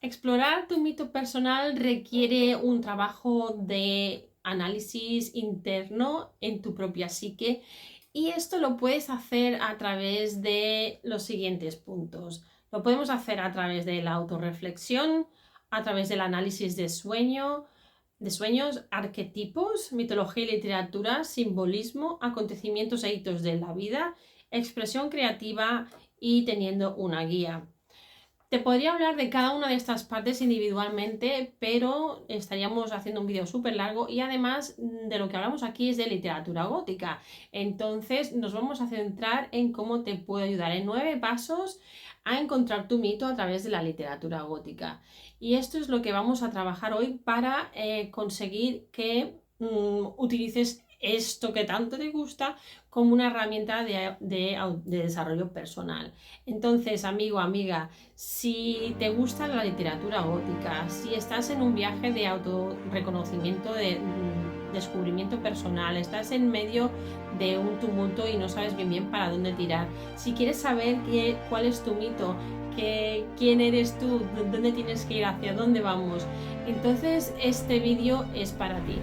Explorar tu mito personal requiere un trabajo de análisis interno en tu propia psique y esto lo puedes hacer a través de los siguientes puntos. Lo podemos hacer a través de la autorreflexión, a través del análisis de sueños, arquetipos, mitología y literatura, simbolismo, acontecimientos e hitos de la vida, expresión creativa y teniendo una guía. Te podría hablar de cada una de estas partes individualmente, pero estaríamos haciendo un vídeo súper largo y además de lo que hablamos aquí es de literatura gótica. Entonces nos vamos a centrar en cómo te puedo ayudar en 9 pasos a encontrar tu mito a través de la literatura gótica. Y esto es lo que vamos a trabajar hoy para conseguir que utilices esto que tanto te gusta como una herramienta de desarrollo personal. Entonces, amigo, amiga, si te gusta la literatura gótica, si estás en un viaje de autorreconocimiento, de descubrimiento personal, estás en medio de un tumulto y no sabes bien para dónde tirar, si quieres saber cuál es tu mito, quién eres tú, dónde tienes que ir, hacia dónde vamos, entonces este vídeo es para ti.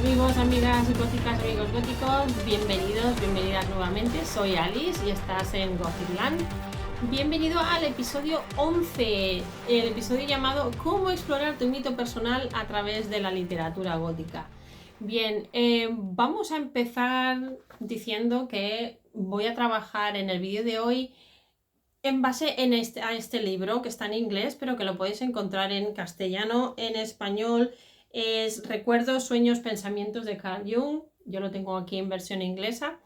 Amigos, amigas góticas, amigos góticos, bienvenidas nuevamente. Soy Alice y estás en Gothicland. Bienvenido al episodio 11, el episodio llamado ¿Cómo explorar tu mito personal a través de la literatura gótica? Bien, vamos a empezar diciendo que voy a trabajar en el vídeo de hoy en base a este libro que está en inglés, pero que lo podéis encontrar en castellano, en español. Es Recuerdos, Sueños, Pensamientos de Carl Jung. Yo lo tengo aquí en versión inglesa.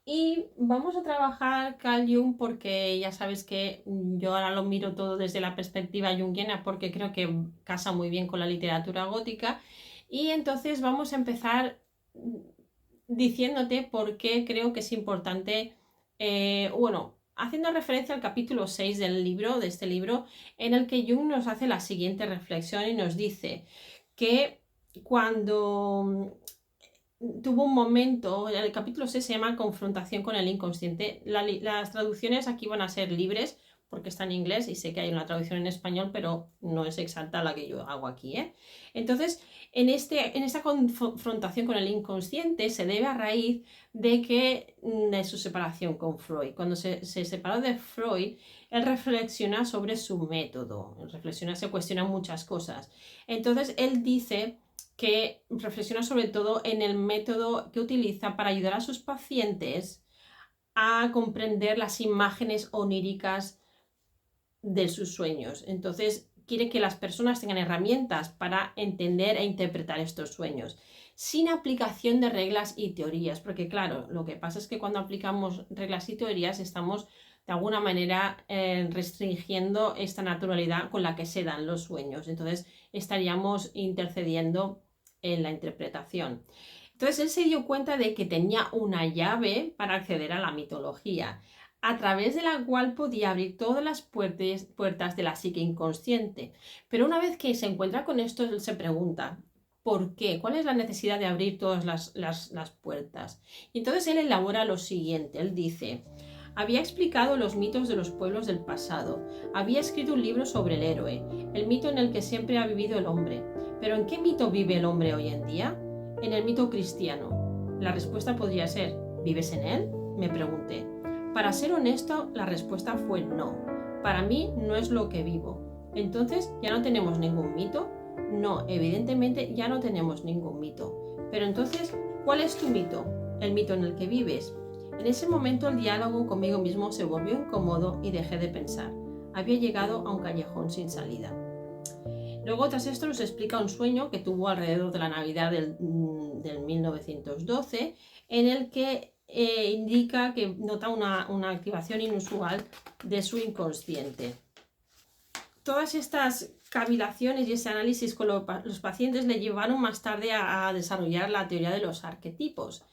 Y vamos a trabajar Carl Jung porque ya sabes que yo ahora lo miro todo desde la perspectiva junguiana porque creo que casa muy bien con la literatura gótica. Y entonces vamos a empezar diciéndote por qué creo que es importante, haciendo referencia al capítulo 6 de este libro, en el que Jung nos hace la siguiente reflexión y nos dice que cuando tuvo un momento, el capítulo 6 se llama Confrontación con el inconsciente. Las traducciones aquí van a ser libres porque está en inglés y sé que hay una traducción en español, pero no es exacta la que yo hago aquí, ¿eh? Entonces, en esta confrontación con el inconsciente se debe a raíz de su separación con Freud. Cuando se separó de Freud, él reflexiona sobre su método, se cuestiona muchas cosas. Entonces, él dice que reflexiona sobre todo en el método que utiliza para ayudar a sus pacientes a comprender las imágenes oníricas de sus sueños. Entonces, quiere que las personas tengan herramientas para entender e interpretar estos sueños, sin aplicación de reglas y teorías, porque claro, lo que pasa es que cuando aplicamos reglas y teorías estamos de alguna manera restringiendo esta naturalidad con la que se dan los sueños. Entonces, estaríamos intercediendo en la interpretación. Entonces él se dio cuenta de que tenía una llave para acceder a la mitología, a través de la cual podía abrir todas las puertas de la psique inconsciente. Pero una vez que se encuentra con esto, él se pregunta, ¿por qué? ¿Cuál es la necesidad de abrir todas las puertas? Y entonces él elabora lo siguiente, él dice: había explicado los mitos de los pueblos del pasado, había escrito un libro sobre el héroe, el mito en el que siempre ha vivido el hombre. ¿Pero en qué mito vive el hombre hoy en día? En el mito cristiano. La respuesta podría ser, ¿vives en él?, me pregunté. Para ser honesto, la respuesta fue no. Para mí no es lo que vivo. Entonces, ¿ya no tenemos ningún mito? No, evidentemente ya no tenemos ningún mito. Pero entonces, ¿cuál es tu mito? ¿El mito en el que vives? En ese momento el diálogo conmigo mismo se volvió incómodo y dejé de pensar. Había llegado a un callejón sin salida. Luego, tras esto, nos explica un sueño que tuvo alrededor de la Navidad del 1912, en el que indica que nota una activación inusual de su inconsciente. Todas estas cavilaciones y ese análisis con los pacientes le llevaron más tarde a desarrollar la teoría de los arquetipos.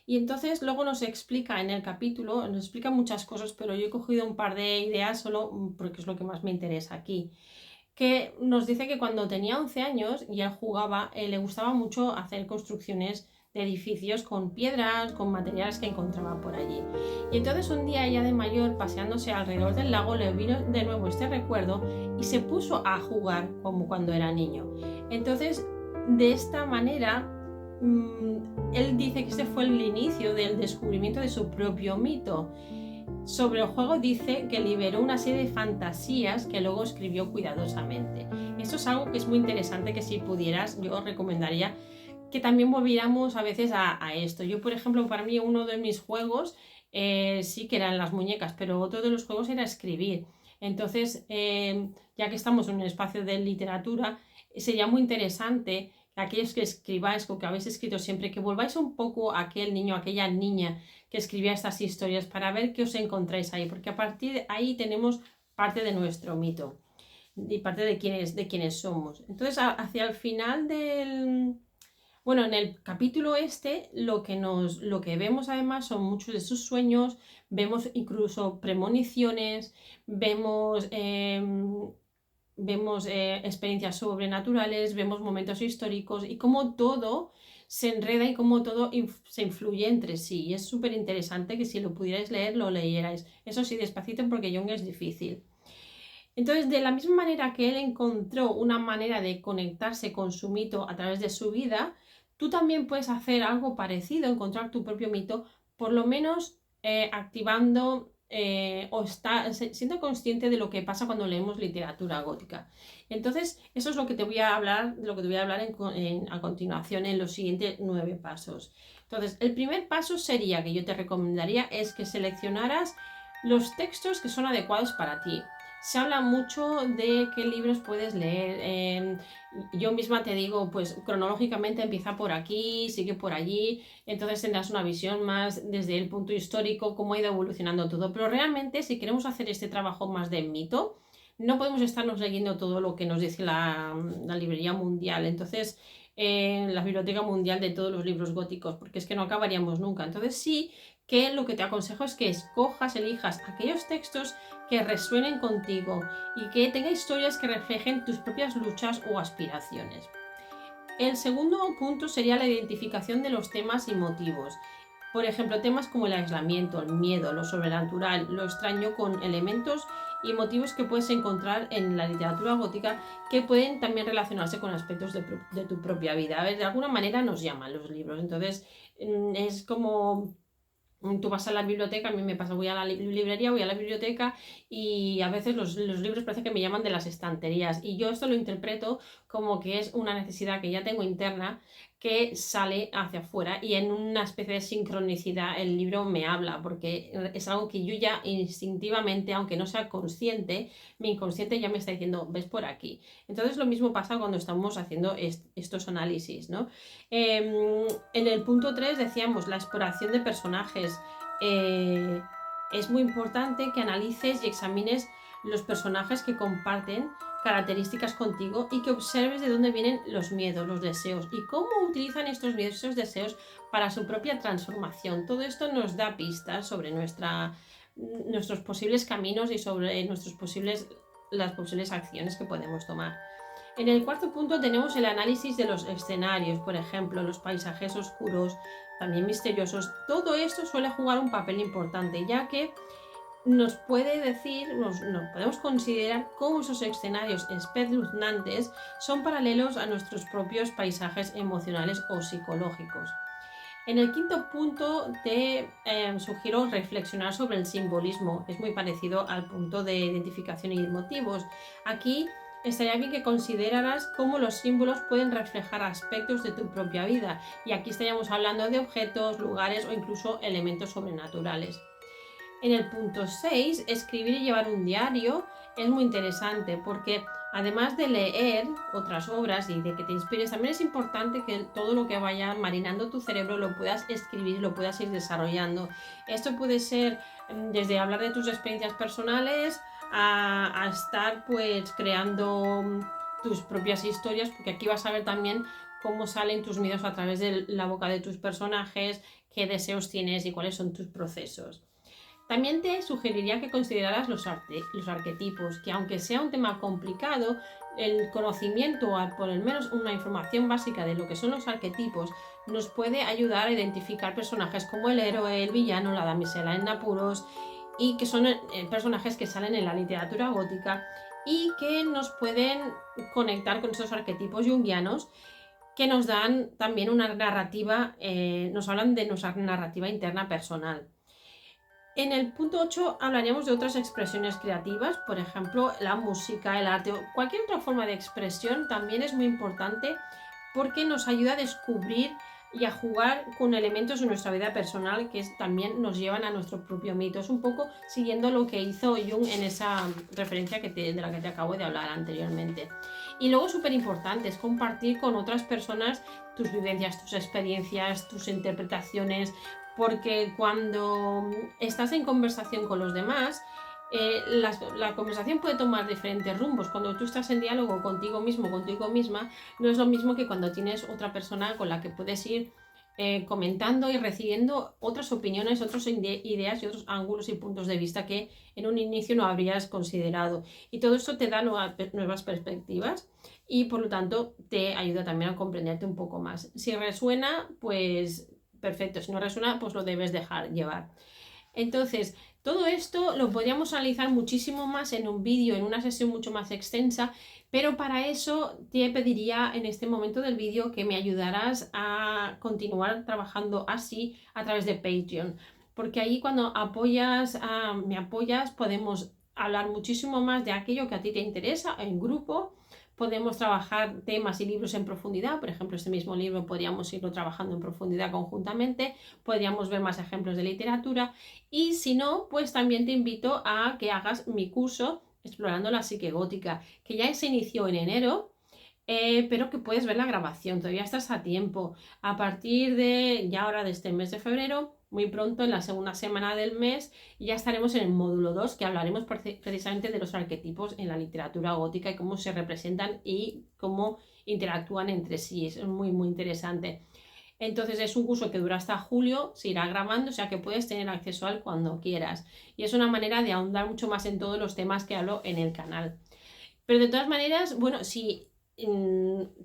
Y entonces luego nos explica en el capítulo, nos explica muchas cosas, pero yo he cogido un par de ideas solo porque es lo que más me interesa aquí. Que nos dice que cuando tenía 11 años y él jugaba, le gustaba mucho hacer construcciones de edificios con piedras, con materiales que encontraba por allí. Y entonces un día ya de mayor, paseándose alrededor del lago, le vino de nuevo este recuerdo y se puso a jugar como cuando era niño. Entonces, de esta manera, él dice que este fue el inicio del descubrimiento de su propio mito. Sobre el juego dice que liberó una serie de fantasías que luego escribió cuidadosamente. Esto es algo que es muy interesante, que si pudieras, yo os recomendaría que también volviéramos a veces a esto. Yo, por ejemplo, para mí uno de mis juegos sí que eran las muñecas, pero otro de los juegos era escribir. Entonces, ya que estamos en un espacio de literatura, sería muy interesante que aquellos que escribáis o que habéis escrito siempre, que volváis un poco a aquel niño, a aquella niña que escribía estas historias para ver qué os encontráis ahí, porque a partir de ahí tenemos parte de nuestro mito y parte de quiénes somos. Entonces, hacia el final bueno, en el capítulo lo que vemos además son muchos de sus sueños, vemos incluso premoniciones, vemos experiencias sobrenaturales, vemos momentos históricos y cómo todo se enreda y cómo todo se influye entre sí. Y es súper interesante que si lo pudierais leer, lo leyerais. Eso sí, despacito porque Jung es difícil. Entonces, de la misma manera que él encontró una manera de conectarse con su mito a través de su vida, tú también puedes hacer algo parecido, encontrar tu propio mito, por lo menos activando siendo consciente de lo que pasa cuando leemos literatura gótica. Entonces, eso es lo que te voy a hablar, a continuación en los siguientes 9 pasos. Entonces, el primer paso sería, que yo te recomendaría, es que seleccionaras los textos que son adecuados para ti. Se habla mucho de qué libros puedes leer. Yo misma te digo, pues cronológicamente empieza por aquí, sigue por allí, entonces tendrás una visión más desde el punto histórico, cómo ha ido evolucionando todo. Pero realmente, si queremos hacer este trabajo más de mito, no podemos estarnos leyendo todo lo que nos dice la librería mundial. Entonces, la biblioteca mundial de todos los libros góticos, porque es que no acabaríamos nunca. Entonces sí que lo que te aconsejo es que elijas aquellos textos que resuenen contigo y que tengan historias que reflejen tus propias luchas o aspiraciones. El segundo punto sería la identificación de los temas y motivos. Por ejemplo, temas como el aislamiento, el miedo, lo sobrenatural, lo extraño, con elementos y motivos que puedes encontrar en la literatura gótica que pueden también relacionarse con aspectos de tu propia vida. A ver, de alguna manera nos llaman los libros. Entonces, es como tú vas a la biblioteca, a mí me pasa, voy a la librería, voy a la biblioteca y a veces los libros parece que me llaman de las estanterías, y yo esto lo interpreto como que es una necesidad que ya tengo interna que sale hacia afuera, y en una especie de sincronicidad el libro me habla, porque es algo que yo ya instintivamente, aunque no sea consciente, mi inconsciente ya me está diciendo, ves por aquí. Entonces lo mismo pasa cuando estamos haciendo estos análisis, ¿no? En el punto 3 decíamos la exploración de personajes. Es muy importante que analices y examines los personajes que comparten características contigo y que observes de dónde vienen los miedos, los deseos y cómo utilizan estos miedos y esos deseos para su propia transformación. Todo esto nos da pistas sobre nuestros posibles caminos y sobre las posibles acciones que podemos tomar. En el cuarto punto tenemos el análisis de los escenarios, por ejemplo, los paisajes oscuros, también misteriosos. Todo esto suele jugar un papel importante, ya que nos puede decir, nos podemos considerar cómo esos escenarios espeluznantes son paralelos a nuestros propios paisajes emocionales o psicológicos. En el quinto punto te sugiero reflexionar sobre el simbolismo. Es muy parecido al punto de identificación y motivos. Aquí estaría bien que consideraras cómo los símbolos pueden reflejar aspectos de tu propia vida, y aquí estaríamos hablando de objetos, lugares o incluso elementos sobrenaturales. En el punto 6, escribir y llevar un diario es muy interesante, porque además de leer otras obras y de que te inspires, también es importante que todo lo que vaya marinando tu cerebro lo puedas escribir, lo puedas ir desarrollando. Esto puede ser desde hablar de tus experiencias personales a estar pues creando tus propias historias, porque aquí vas a ver también cómo salen tus miedos a través de la boca de tus personajes, qué deseos tienes y cuáles son tus procesos. También te sugeriría que consideraras los arquetipos, que aunque sea un tema complicado, el conocimiento o por lo menos una información básica de lo que son los arquetipos nos puede ayudar a identificar personajes como el héroe, el villano, la damisela en apuros, y que son personajes que salen en la literatura gótica y que nos pueden conectar con esos arquetipos junguianos que nos dan también una narrativa, nos hablan de nuestra narrativa interna personal. En el punto 8 hablaríamos de otras expresiones creativas, por ejemplo, la música, el arte o cualquier otra forma de expresión también es muy importante porque nos ayuda a descubrir y a jugar con elementos de nuestra vida personal que también nos llevan a nuestro propio mito. Es un poco siguiendo lo que hizo Jung en esa referencia de la que te acabo de hablar anteriormente. Y luego súper importante es compartir con otras personas tus vivencias, tus experiencias, tus interpretaciones, porque cuando estás en conversación con los demás, la conversación puede tomar diferentes rumbos. Cuando tú estás en diálogo contigo mismo, contigo misma, no es lo mismo que cuando tienes otra persona con la que puedes ir comentando y recibiendo otras opiniones, otras ideas y otros ángulos y puntos de vista que en un inicio no habrías considerado. Y todo esto te da nuevas perspectivas y por lo tanto te ayuda también a comprenderte un poco más. Si resuena, pues perfecto. Si no resuena, pues lo debes dejar llevar. Entonces, todo esto lo podríamos analizar muchísimo más en un vídeo, en una sesión mucho más extensa, pero para eso te pediría en este momento del vídeo que me ayudaras a continuar trabajando así a través de Patreon, porque ahí cuando me apoyas, podemos hablar muchísimo más de aquello que a ti te interesa en grupo. Podemos trabajar temas y libros en profundidad, por ejemplo, este mismo libro podríamos irlo trabajando en profundidad conjuntamente, podríamos ver más ejemplos de literatura y si no, pues también te invito a que hagas mi curso Explorando la Psique Gótica, que ya se inició en enero, pero que puedes ver la grabación, todavía estás a tiempo. A partir de ya ahora de este mes de febrero, muy pronto, en la segunda semana del mes, ya estaremos en el módulo 2, que hablaremos precisamente de los arquetipos en la literatura gótica y cómo se representan y cómo interactúan entre sí. Es muy, muy interesante. Entonces es un curso que dura hasta julio, se irá grabando, o sea que puedes tener acceso a él cuando quieras. Y es una manera de ahondar mucho más en todos los temas que hablo en el canal. Pero de todas maneras, bueno, si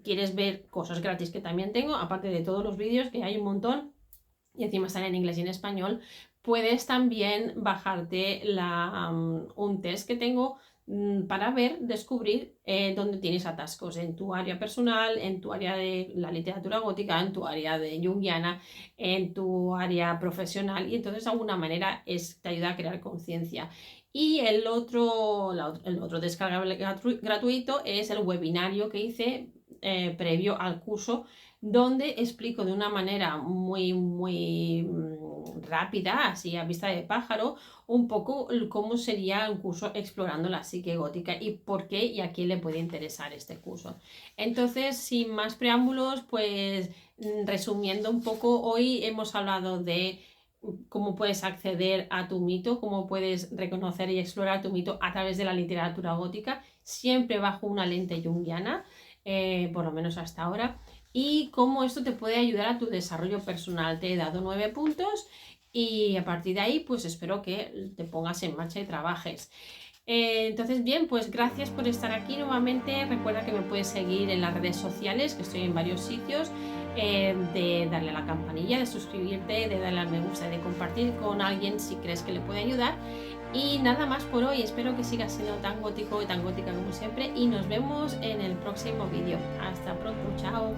quieres ver cosas gratis que también tengo, aparte de todos los vídeos, que hay un montón, y encima están en inglés y en español, puedes también bajarte un test que tengo para descubrir dónde tienes atascos en tu área personal, en tu área de la literatura gótica, en tu área de junguiana, en tu área profesional, y entonces de alguna manera te ayuda a crear conciencia. Y el otro descargable gratuito es el webinario que hice previo al curso, donde explico de una manera muy, muy rápida, así a vista de pájaro, un poco cómo sería un curso explorando la psique gótica y por qué y a quién le puede interesar este curso. Entonces, sin más preámbulos, pues resumiendo un poco, hoy hemos hablado de cómo puedes acceder a tu mito, cómo puedes reconocer y explorar tu mito a través de la literatura gótica, siempre bajo una lente junguiana, por lo menos hasta ahora, y cómo esto te puede ayudar a tu desarrollo personal. Te he dado 9 puntos y a partir de ahí pues espero que te pongas en marcha y trabajes. Entonces bien, pues gracias por estar aquí nuevamente. Recuerda que me puedes seguir en las redes sociales, que estoy en varios sitios, de darle a la campanilla, de suscribirte, de darle al me gusta y de compartir con alguien si crees que le puede ayudar. Y nada más por hoy, espero que sigas siendo tan gótico y tan gótica como siempre y nos vemos en el próximo vídeo. Hasta pronto, chao.